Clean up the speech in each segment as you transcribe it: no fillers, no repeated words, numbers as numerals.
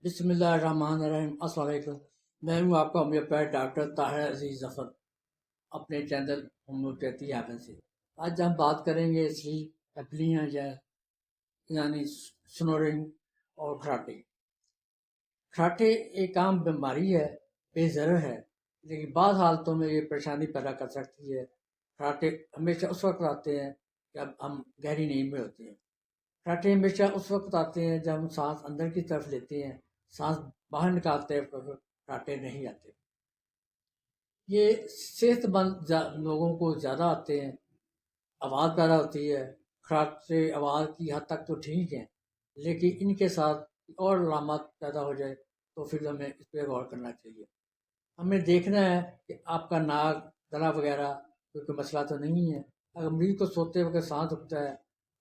بسم اللہ الرحمن الرحیم۔ السلام علیکم، میں ہوں آپ کا ہومیوپیتھ ڈاکٹر طاہر عزیز ظفر، اپنے چینل ہومیوپیتھی ہیون سے۔ آج ہم بات کریں گے سلیپ اپنیا یعنی سنورنگ اور کھراٹے۔ کھراٹے ایک عام بیماری ہے، بے ضرر ہے، لیکن بعض حالتوں میں یہ پریشانی پیدا کر سکتی ہے۔ کھراٹے ہمیشہ اس وقت آتے ہیں جب ہم گہری نیند میں ہوتے ہیں۔ کھراٹے ہمیشہ اس وقت آتے ہیں جب ہم سانس اندر کی طرف لیتے ہیں، سانس باہر نکالتے ہیں، کھراٹے نہیں آتے۔ یہ صحت مند لوگوں کو زیادہ آتے ہیں، آواز پیدا ہوتی ہے۔ کھراٹے آواز کی حد تک تو ٹھیک ہیں، لیکن ان کے ساتھ اور علامات پیدا ہو جائے تو پھر ہمیں اس پہ غور کرنا چاہیے۔ ہمیں دیکھنا ہے کہ آپ کا ناک، گلا وغیرہ کوئی مسئلہ تو نہیں ہے۔ اگر مریض کو سوتے وقت سانس رکتا ہے،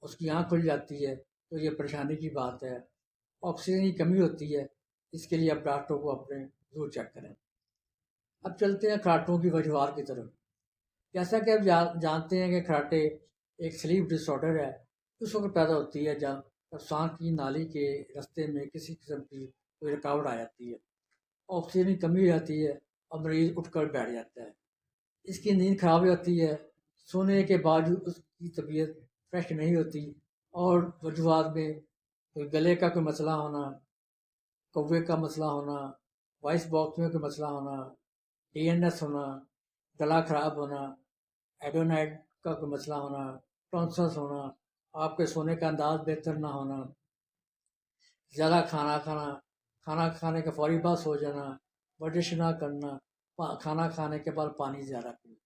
اس کی آنکھ کھل جاتی ہے، تو یہ پریشانی کی بات ہے۔ آکسیجن کی کمی ہوتی ہے، اس کے لیے آپ ڈاکٹر کو اپنے ضرور چیک کریں۔ اب چلتے ہیں کھراٹوں کی وجوہات کی طرف۔ جیسا کہ آپ جانتے ہیں کہ کھراٹے ایک سلیپ ڈس آرڈر ہے، اس وقت پیدا ہوتی ہے جب سانس کی نالی کے رستے میں کسی قسم کی کوئی رکاوٹ آ جاتی ہے، آکسیجن کی کمی ہو جاتی ہے اور مریض اٹھ کر بیٹھ جاتا ہے۔ اس کی نیند خراب ہو جاتی ہے، سونے کے باوجود اس کی طبیعت فریش نہیں ہوتی، اور وجوہات میں کوئی گلے کا کوئی مسئلہ ہونا، کوے کا مسئلہ ہونا، وائس باکس میں کوئی مسئلہ ہونا، ڈی این ایس ہونا، گلا خراب ہونا، ایڈونائڈ کا کوئی مسئلہ ہونا، ٹونسلس ہونا، آپ کے سونے کا انداز بہتر نہ ہونا، زیادہ کھانا کھانے کے فوری بعد سو جانا، ورزش نہ کرنا، کھانا کھانے کے بعد پانی زیادہ پینا،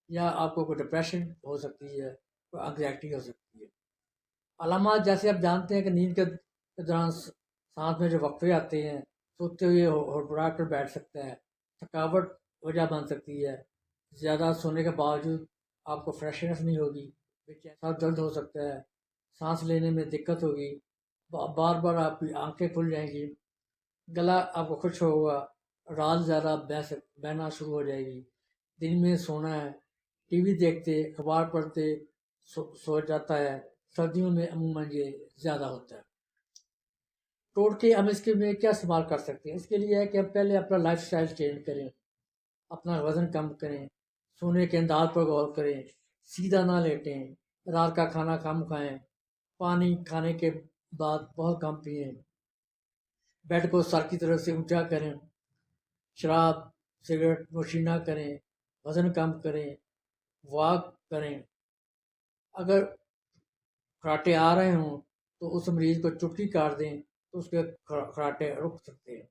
یا آپ کو کوئی ڈپریشن ہو سکتی ہے، کوئی انگزائٹی ہو سکتی ہے۔ علامات جیسے آپ جانتے ہیں کہ نیند کے دوران سانس میں جو وقفے آتے ہیں، سوتے ہوئے ہڑبڑا کر بیٹھ سکتا ہے، تھکاوٹ وجہ بن سکتی ہے، زیادہ سونے کے باوجود آپ کو فریشنس نہیں ہوگی، سر درد ہو سکتا ہے، سانس لینے میں دقت ہوگی، بار بار آپ کی آنکھیں کھل جائیں گی، گلا آپ کو خشک ہوگا، رات زیادہ بہنا شروع ہو جائے گی، دن میں سونا ہے، ٹی وی دیکھتے، اخبار پڑھتے سو جاتا ہے۔ سردیوں میں عموماً یہ زیادہ ہوتا ہے۔ ٹوٹکے ہم اس کے میں کیا استعمال کر سکتے ہیں؟ اس کے لیے ہے کہ ہم پہلے اپنا لائف سٹائل چینج کریں، اپنا وزن کم کریں، سونے کے انداز پر غور کریں، سیدھا نہ لیٹیں، رات کا کھانا کم کھائیں، پانی کھانے کے بعد بہت کم پئیں، بیڈ کو سر کی طرف سے اونچا کریں، شراب سگریٹ نوشی نہ کریں، وزن کم کریں، واک کریں۔ اگر کھراٹے آ رہے ہوں تو اس مریض کو چٹکی کاٹ دیں تو اس کے کھراٹے رک سکتے ہیں۔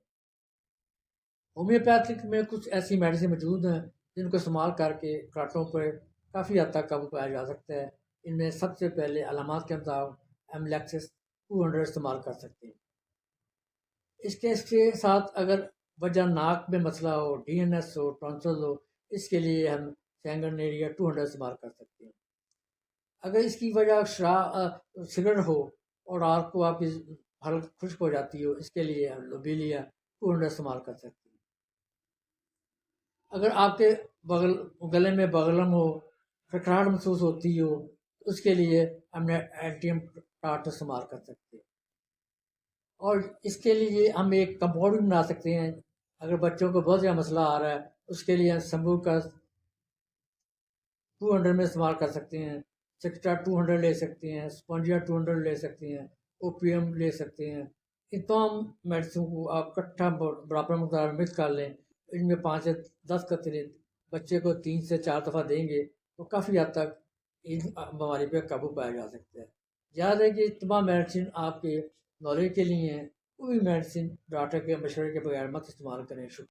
ہومیوپیتھک میں کچھ ایسی میڈیسن موجود ہیں جن کو استعمال کر کے کھراٹوں پر کافی حد تک قابو پایا جا سکتا ہے۔ ان میں سب سے پہلے علامات کے مطابق ایملیکسس 200 استعمال کر سکتے ہیں۔ اس کے ساتھ اگر وجہ ناک میں مسئلہ ہو، ڈی این ایس ہو، ٹونسل ہو، اس کے لیے ہم سینگنیریا 200 استعمال کر سکتے ہیں۔ اگر اس کی وجہ سگریٹ ہو اور آپ کو آپ کی حلق خشک ہو جاتی ہو، اس کے لیے ہم لوبیلیا 200 استعمال کر سکتے ہیں۔ اگر آپ کے گلے میں بغلم ہو، کھٹکھٹاہٹ محسوس ہوتی ہو، اس کے لیے ہم اینٹیم ٹاٹ استعمال کر سکتے ہیں۔ اور اس کے لیے ہم ایک کمپاؤنڈ بھی بنا سکتے ہیں۔ اگر بچوں کو بہت زیادہ مسئلہ آ رہا ہے، اس کے لیے ہم سمبو کا 200 میں استعمال کر سکتے ہیں، سکسٹا 200 لے سکتے ہیں، اسپونجیا 200 لے سکتے ہیں، اوپیم لے سکتے ہیں۔ ان تمام میڈیسن کو آپ اکٹھا برابر مقدار میں مکس کر لیں، ان میں 5 سے 10 قطرے بچے کو 3 سے 4 دفعہ دیں گے تو کافی حد تک اس بیماری پہ قابو پایا جا سکتا ہے۔ یاد ہے کہ تمام میڈیسن آپ کے نالج کے لیے ہیں، کوئی میڈیسن ڈاکٹر کے مشورے کے بغیر مت استعمال کریں۔ شکریہ۔